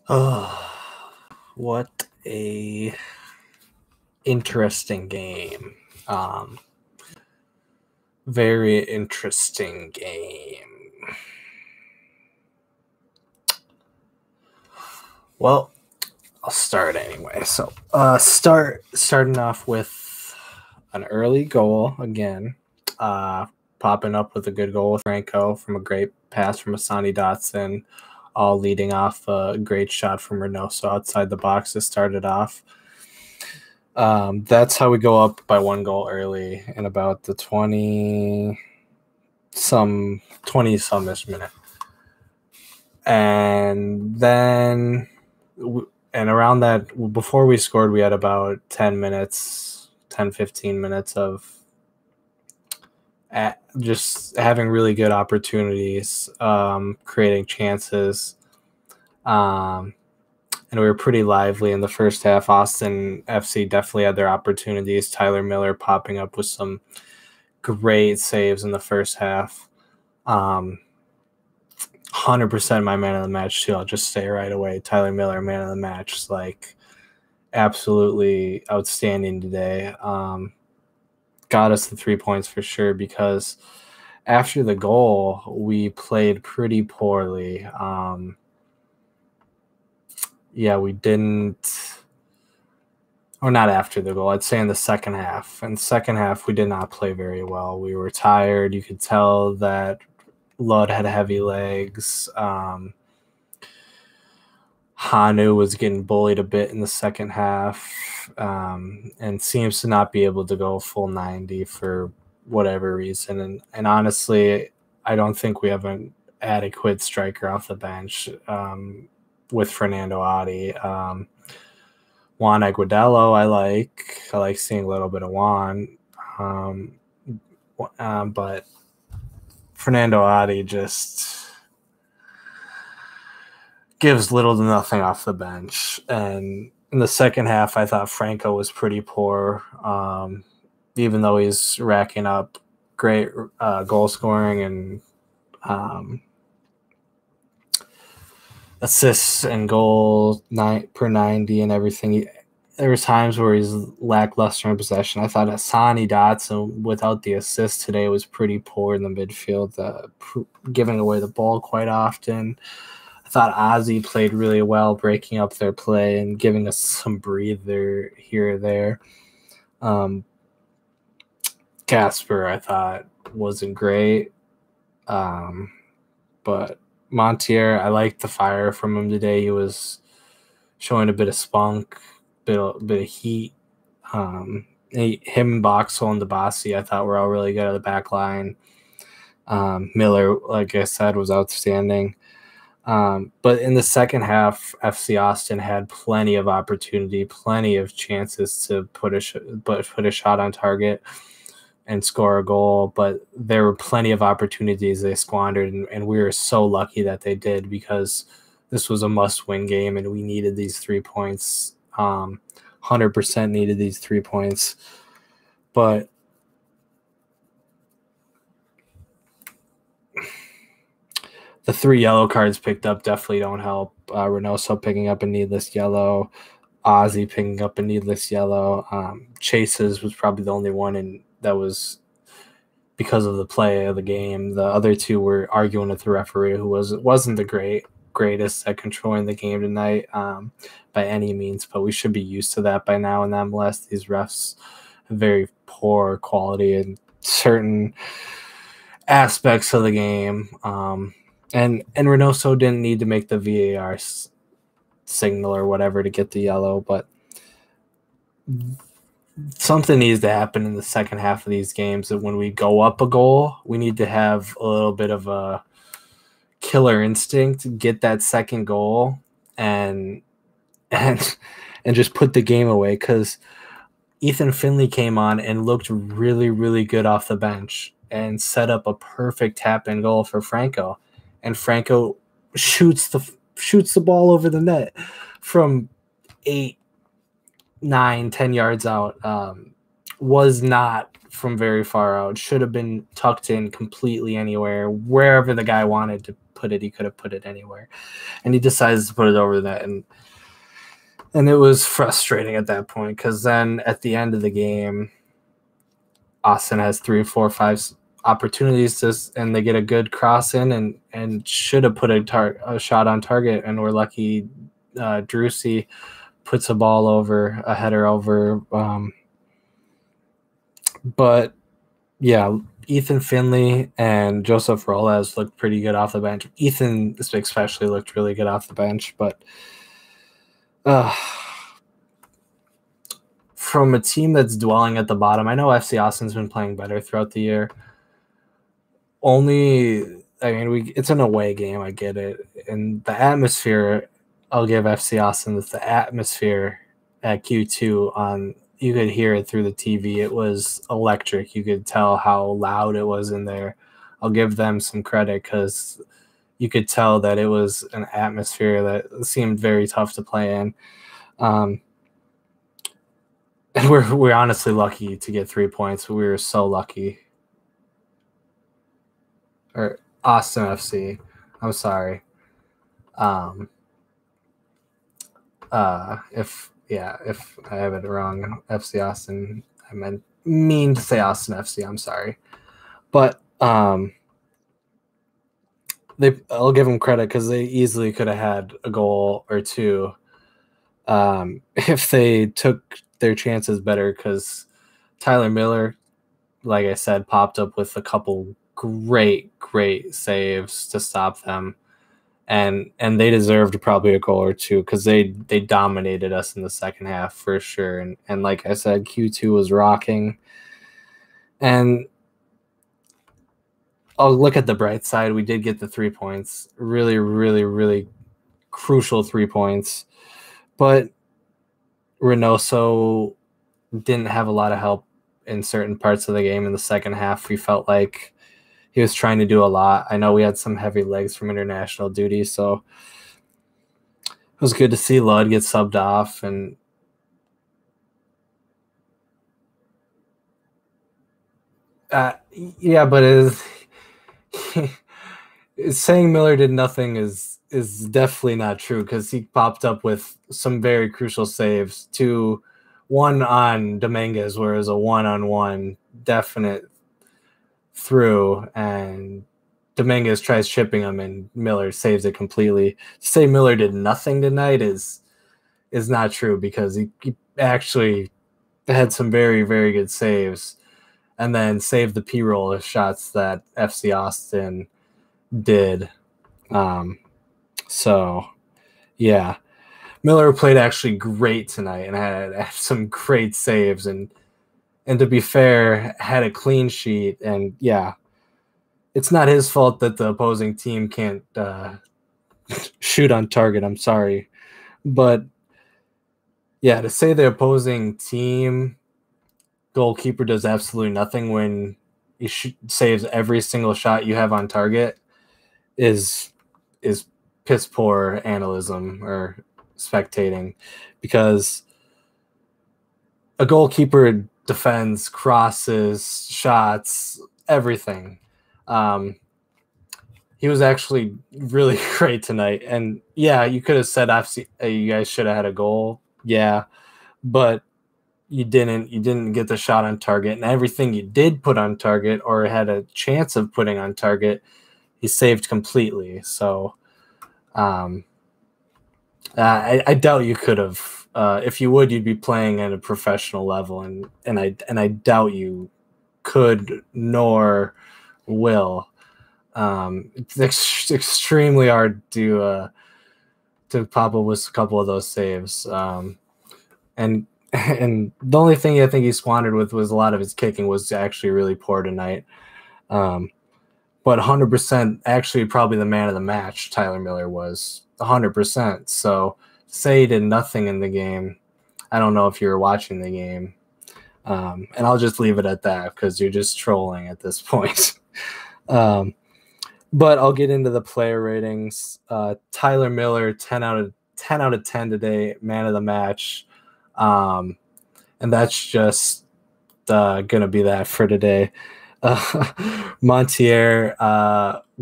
Oh, what a interesting game. Um, Very interesting game. Well, I'll start anyway. So, starting off with an early goal again. Popping up with a good goal with Franco from a great pass from Asani Dotson, all leading off a great shot from Reynoso outside the box to start it off. That's how we go up by 1 goal early in about the 20-some-ish minute. And then, and around that, before we scored, we had about 10 minutes, 10, 15 minutes of just having really good opportunities, creating chances. And we were pretty lively in the first half. Austin FC definitely had their opportunities. Tyler Miller popping up with some great saves in the first half. 100% my man of the match too. I'll just say right away, Tyler Miller, man of the match, like absolutely outstanding today. Got us the 3 points for sure, because after the goal, we played pretty poorly. We didn't, or not after the goal, I'd say in the second half. In the second half, we did not play very well. We were tired. You could tell that Lud had heavy legs. Hanu was getting bullied a bit in the second half, and seems to not be able to go full 90 for whatever reason. And honestly, I don't think we have an adequate striker off the bench with Fernando Adi. Juan Aguadello, I like seeing a little bit of Juan, but Fernando Adi just gives little to nothing off the bench. And in the second half, I thought Franco was pretty poor, even though he's racking up great goal scoring and assists and goals per 90 and everything. There was times where he's lackluster in possession. I thought Asani Dotson, without the assist today, was pretty poor in the midfield, giving away the ball quite often. I thought Ozzy played really well, breaking up their play and giving us some breather here or there. Casper, I thought, wasn't great. But Montier, I liked the fire from him today. He was showing a bit of spunk, bit of heat. Him, Boxall, and Dabasi, I thought were all really good at the back line. Miller, like I said, was outstanding. But in the second half, FC Austin had plenty of opportunity, plenty of chances to put a shot on target and score a goal. But there were plenty of opportunities they squandered, and we were so lucky that they did, because this was a must-win game, and we needed these 3 points. 100% needed these 3 points. But the 3 yellow cards picked up definitely don't help. Reynoso picking up a needless yellow. Ozzy picking up a needless yellow. Chases was probably the only one that was because of the play of the game. The other 2 were arguing with the referee, who wasn't the greatest at controlling the game tonight by any means, but we should be used to that by now in MLS. These refs have very poor quality in certain aspects of the game. And Reynoso didn't need to make the VAR signal or whatever to get the yellow, but something needs to happen in the second half of these games, that when we go up a goal, we need to have a little bit of a killer instinct, get that second goal and just put the game away, because Ethan Finley came on and looked really, really good off the bench and set up a perfect tap-in goal for Franco. And Franco shoots the ball over the net from 8, 9, 10 yards out. Was not from very far out. Should have been tucked in completely anywhere, wherever the guy wanted to put it. He could have put it anywhere, and he decides to put it over the net, and it was frustrating at that point because then at the end of the game, Austin has 3, 4, 5 opportunities and they get a good cross in and should have put a shot on target, and we're lucky. Drusy puts a header over. But yeah, Ethan Finley and Joseph Roles looked pretty good off the bench. Ethan especially looked really good off the bench, but from a team that's dwelling at the bottom, I know FC Austin's been playing better throughout the year. It's an away game, I get it. And the atmosphere, I'll give FC Austin the atmosphere at Q2 you could hear it through the TV. It was electric. You could tell how loud it was in there. I'll give them some credit because you could tell that it was an atmosphere that seemed very tough to play in. And we're honestly lucky to get 3 points. We were so lucky. Or Austin FC. I'm sorry. If I have it wrong, FC Austin, I mean to say Austin FC. I'm sorry, but I'll give them credit because they easily could have had a goal or two if they took their chances better. Because Tyler Miller, like I said, popped up with a couple great saves to stop them. And they deserved probably a goal or two because they dominated us in the second half for sure. And like I said, Q2 was rocking. And I'll look at the bright side. We did get the 3 points. Really crucial 3 points. But Reynoso didn't have a lot of help in certain parts of the game in the second half. We felt like he was trying to do a lot. I know we had some heavy legs from international duty, so it was good to see Ludd get subbed off. And but saying Miller did nothing is definitely not true because he popped up with some very crucial saves. One on Dominguez, where it was a one-on-one definite through, and Dominguez tries chipping him and Miller saves it completely. To say Miller did nothing tonight is not true because he actually had some very good saves and then saved the P-roll of shots that FC Austin did. So yeah, Miller played actually great tonight and had some great saves and to be fair, had a clean sheet. And yeah, it's not his fault that the opposing team can't shoot on target. I'm sorry. But yeah, to say the opposing team goalkeeper does absolutely nothing when he saves every single shot you have on target is piss poor analysis or spectating, because a goalkeeper defends, crosses, shots, everything. He was actually really great tonight. And yeah, you could have said you guys should have had a goal. Yeah, but you didn't. You didn't get the shot on target. And everything you did put on target or had a chance of putting on target, he saved completely. So I doubt you could have. If you would, you'd be playing at a professional level, and I doubt you could nor will. It's extremely hard to pop up with a couple of those saves. And the only thing I think he squandered with was a lot of his kicking was actually really poor tonight. But 100% actually probably the man of the match, Tyler Miller was 100%. So say he did nothing in the game. I don't know if you were watching the game. And I'll just leave it at that because you're just trolling at this point. But I'll get into the player ratings. Tyler Miller, 10 out of 10 today, man of the match. And that's just going to be that for today. Montier,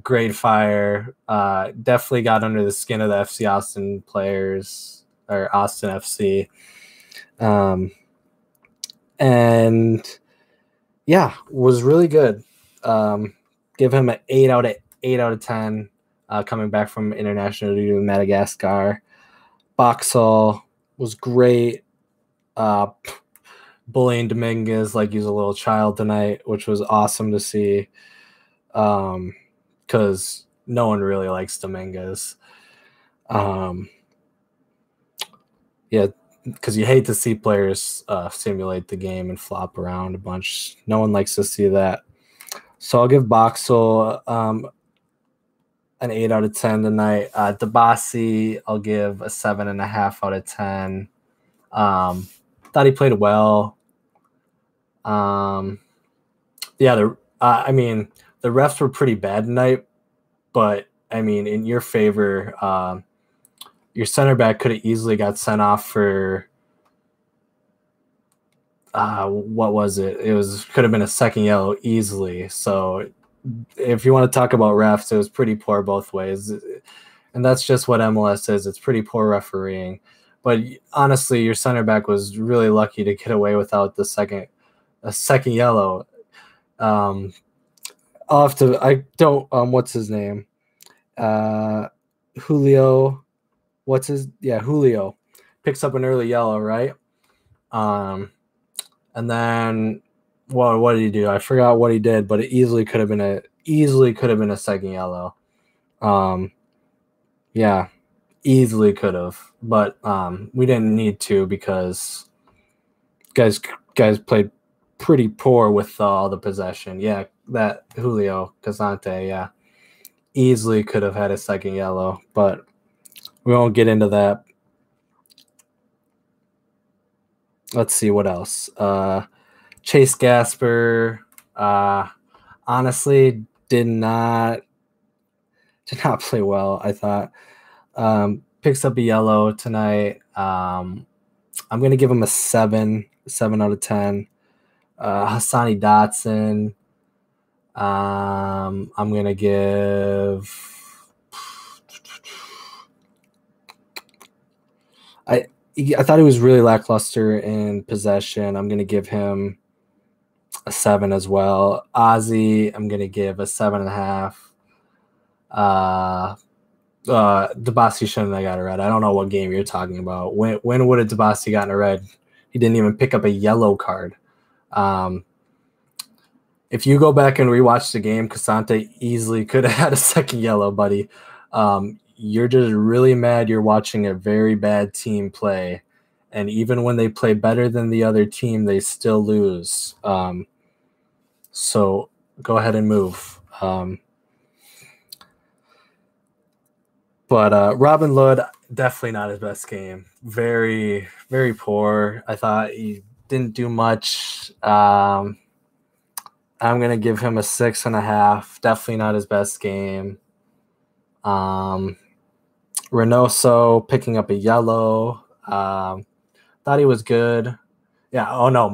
great fire. Definitely got under the skin of the FC Austin players, or Austin FC. And yeah, was really good. Give him an 8 out of 10. Coming back from international duty with Madagascar. Boxall was great. Bullying Dominguez like he's a little child tonight, which was awesome to see. Because no one really likes Dominguez. Yeah, because you hate to see players simulate the game and flop around a bunch. No one likes to see that. So I'll give Boxall an 8 out of 10 tonight. Dabasi, I'll give a 7.5 out of 10. Thought he played well. Yeah, I mean, the refs were pretty bad tonight, but I mean, in your favor, your center back could have easily got sent off for what was it? Could have been a second yellow easily. So if you want to talk about refs, it was pretty poor both ways. And that's just what MLS is. It's pretty poor refereeing. But honestly, your center back was really lucky to get away without a second yellow. I'll have to, I don't, what's his name? Julio. Julio picks up an early yellow, right? And then what did he do? I forgot what he did, but it easily could have been a second yellow. Yeah, easily could have, but we didn't need to because guys played pretty poor with all the possession. Yeah, that Julio Casante, yeah, easily could have had a second yellow, but we won't get into that. Let's see what else. Chase Gasper, honestly, did not play well, I thought. Picks up a yellow tonight. I'm going to give him a 7 out of 10. Hassani Dotson, I'm going to give... I thought he was really lackluster in possession. I'm going to give him a 7 as well. Ozzy, I'm going to give a 7.5. Dabasi shouldn't have got a red. I don't know what game you're talking about. When would a Dabasi gotten a red? He didn't even pick up a yellow card. If you go back and rewatch the game, Casante easily could have had a second yellow, buddy. You're just really mad you're watching a very bad team play. And even when they play better than the other team, they still lose. So go ahead and move. But Robin Lod, definitely not his best game. Very, very poor. I thought he didn't do much. I'm going to give him a 6.5. Definitely not his best game. Reynoso picking up a yellow. Thought he was good. Yeah. Oh no,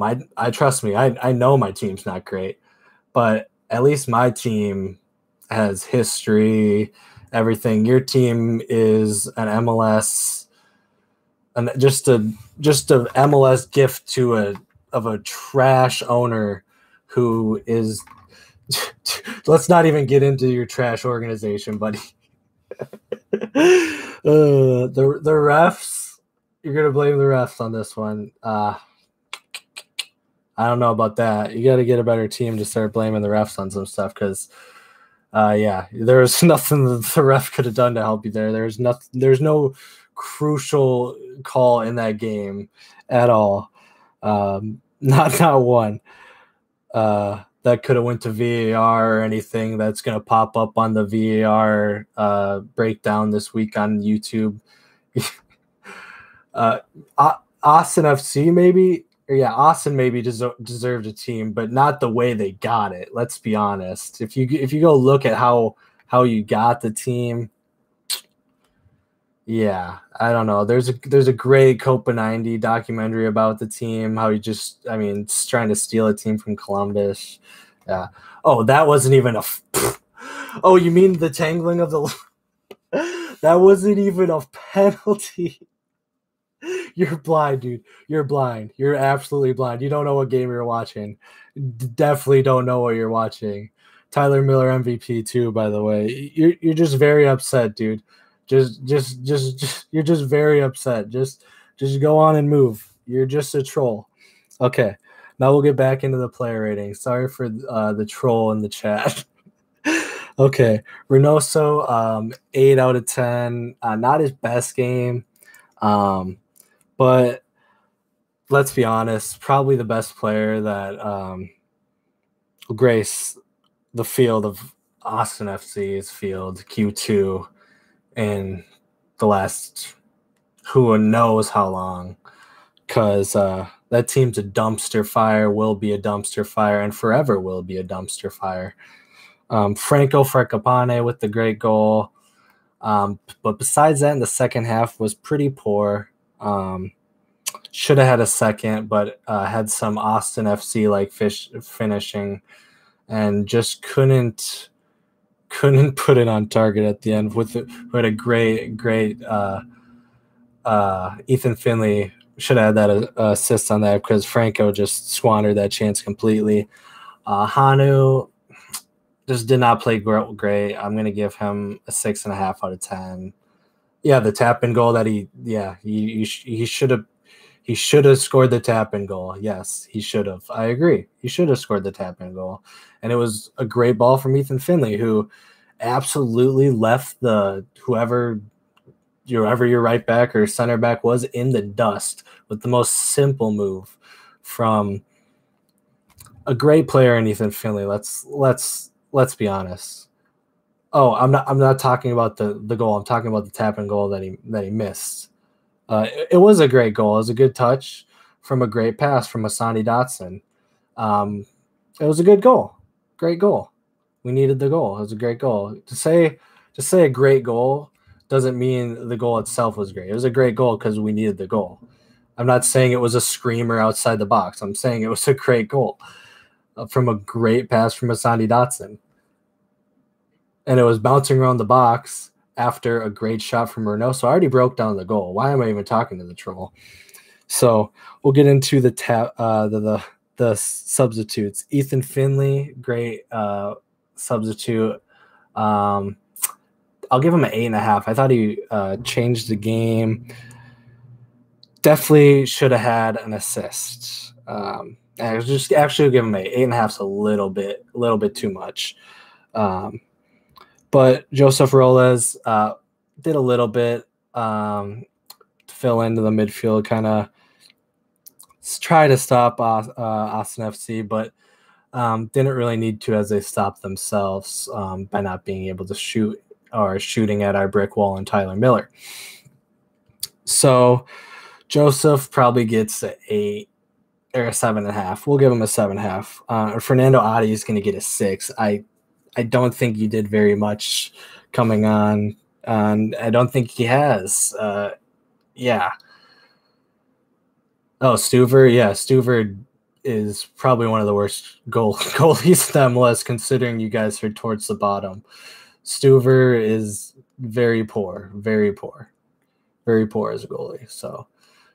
trust me. I know my team's not great, but at least my team has history, everything. Your team is an MLS, and just a MLS gift of a trash owner who is. Let's not even get into your trash organization, buddy. The refs, you're gonna blame the refs on this one. I don't know about that. You got to get a better team to start blaming the refs on some stuff because, yeah, there was nothing that the ref could have done to help you there. There's no crucial call in that game at all. Not one. That could have went to VAR or anything that's going to pop up on the VAR breakdown this week on YouTube. Austin FC maybe, Austin maybe deserved a team, but not the way they got it. Let's be honest. If you go look at how you got the team, yeah, I don't know. There's a great Copa 90 documentary about the team, how just trying to steal a team from Columbus. Yeah. Oh, that wasn't even a. Oh, you mean the tangling of the? That wasn't even a penalty. You're blind, dude. You're blind. You're absolutely blind. You don't know what game you're watching. Definitely don't know what you're watching. Tyler Miller MVP too, by the way. You're just very upset, dude. Just you're just very upset. Just go on and move. You're just a troll. Okay. Now we'll get back into the player rating. Sorry for the troll in the chat. Okay. Reynoso, 8 out of 10. Not his best game. But let's be honest, probably the best player that will grace the field of Austin FC's field Q2 in the last who knows how long, because that team's a dumpster fire, will be a dumpster fire, and forever will be a dumpster fire. Franco Fracapane with the great goal. But besides that, in the second half was pretty poor. Should have had a second, but had some Austin FC like finishing, and just couldn't put it on target at the end. With a great Ethan Finley should have had that assist on that, because Franco just squandered that chance completely. Hanu just did not play great. I'm gonna give him a 6.5 out of 10. Yeah, the tap in goal that he should have. He should have scored the tap-in goal. Yes, he should have. I agree. He should have scored the tap-in goal. And it was a great ball from Ethan Finley, who absolutely left whoever your right back or center back was in the dust with the most simple move from a great player in Ethan Finley. Let's be honest. Oh, I'm not talking about the goal. I'm talking about the tap-in goal that he missed. It was a great goal. It was a good touch from a great pass from Asante Dotson. It was a good goal. Great goal. We needed the goal. It was a great goal. To say a great goal doesn't mean the goal itself was great. It was a great goal because we needed the goal. I'm not saying it was a screamer outside the box. I'm saying it was a great goal from a great pass from Asante Dotson. And it was bouncing around the box after a great shot from Reynoso. So I already broke down the goal. Why am I even talking to the troll? So we'll get into the substitutes. Ethan Finley, great substitute. I'll give him an 8.5. I thought he changed the game. Definitely should have had an assist. I was just actually give him an 8.5. A little bit too much. But Joseph Roles did a little bit to fill into the midfield, kind of try to stop Austin FC, but didn't really need to, as they stopped themselves by not being able to shoot or shooting at our brick wall and Tyler Miller. So Joseph probably gets an 8 or a 7.5. We'll give him a 7.5. Fernando Adi is going to get a 6. I don't think he did very much coming on. I don't think he has. Yeah. Oh, Stuver. Yeah, Stuver is probably one of the worst goalies in MLS, considering you guys are towards the bottom. Stuver is very poor as a goalie. So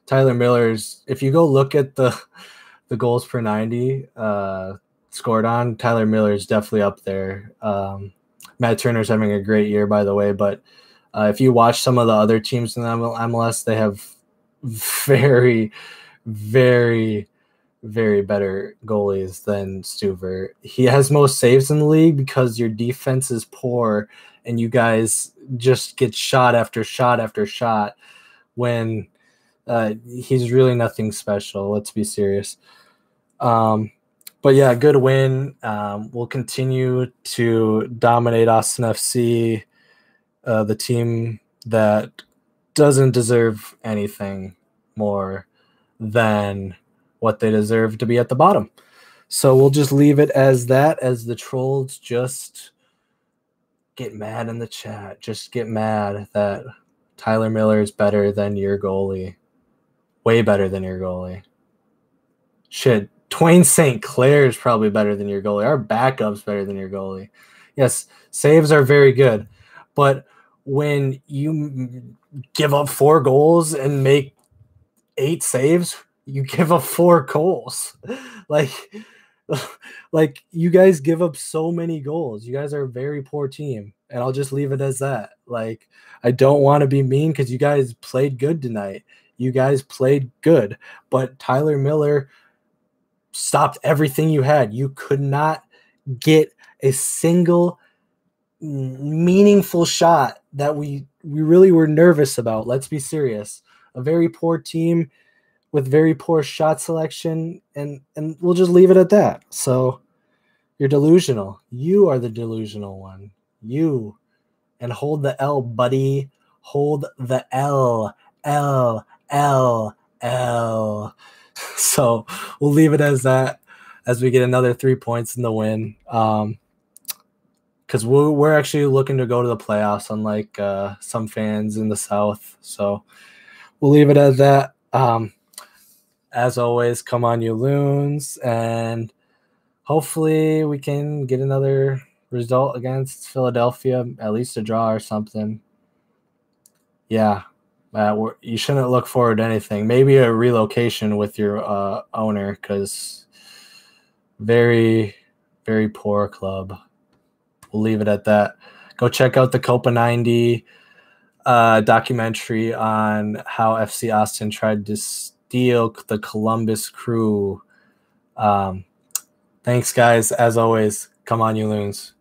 Tyler Miller's, if you go look at the goals per 90 scored on, Tyler Miller is definitely up there. Matt Turner's having a great year, by the way, but if you watch some of the other teams in the MLS, they have very, very, very better goalies than Stuver. He has most saves in the league because your defense is poor and you guys just get shot after shot after shot when he's really nothing special. Let's be serious. But yeah, good win. We'll continue to dominate Austin FC, the team that doesn't deserve anything more than what they deserve to be at the bottom. So we'll just leave it as that, as the trolls just get mad in the chat. Just get mad that Tyler Miller is better than your goalie. Way better than your goalie. Shit. Twain St. Clair is probably better than your goalie. Our backup's better than your goalie. Yes, saves are very good, but when you give up 4 goals and make 8 saves, you give up 4 goals. Like, like you guys give up so many goals. You guys are a very poor team, and I'll just leave it as that. Like, I don't want to be mean because you guys played good tonight. You guys played good, but Tyler Miller stopped everything you had. You could not get a single meaningful shot that we really were nervous about. Let's be serious. A very poor team with very poor shot selection, and we'll just leave it at that. So you're delusional. You are the delusional one. You. And hold the L, buddy. Hold the L. L. L. L. So we'll leave it as that as we get another 3 points in the win. Because we're actually looking to go to the playoffs, unlike some fans in the South. So we'll leave it as that. As always, come on, you loons. And hopefully we can get another result against Philadelphia, at least a draw or something. Yeah. You shouldn't look forward to anything. Maybe a relocation with your owner, because very, very poor club. We'll leave it at that. Go check out the Copa 90 documentary on how FC Austin tried to steal the Columbus Crew. Thanks, guys. As always, come on, you loons.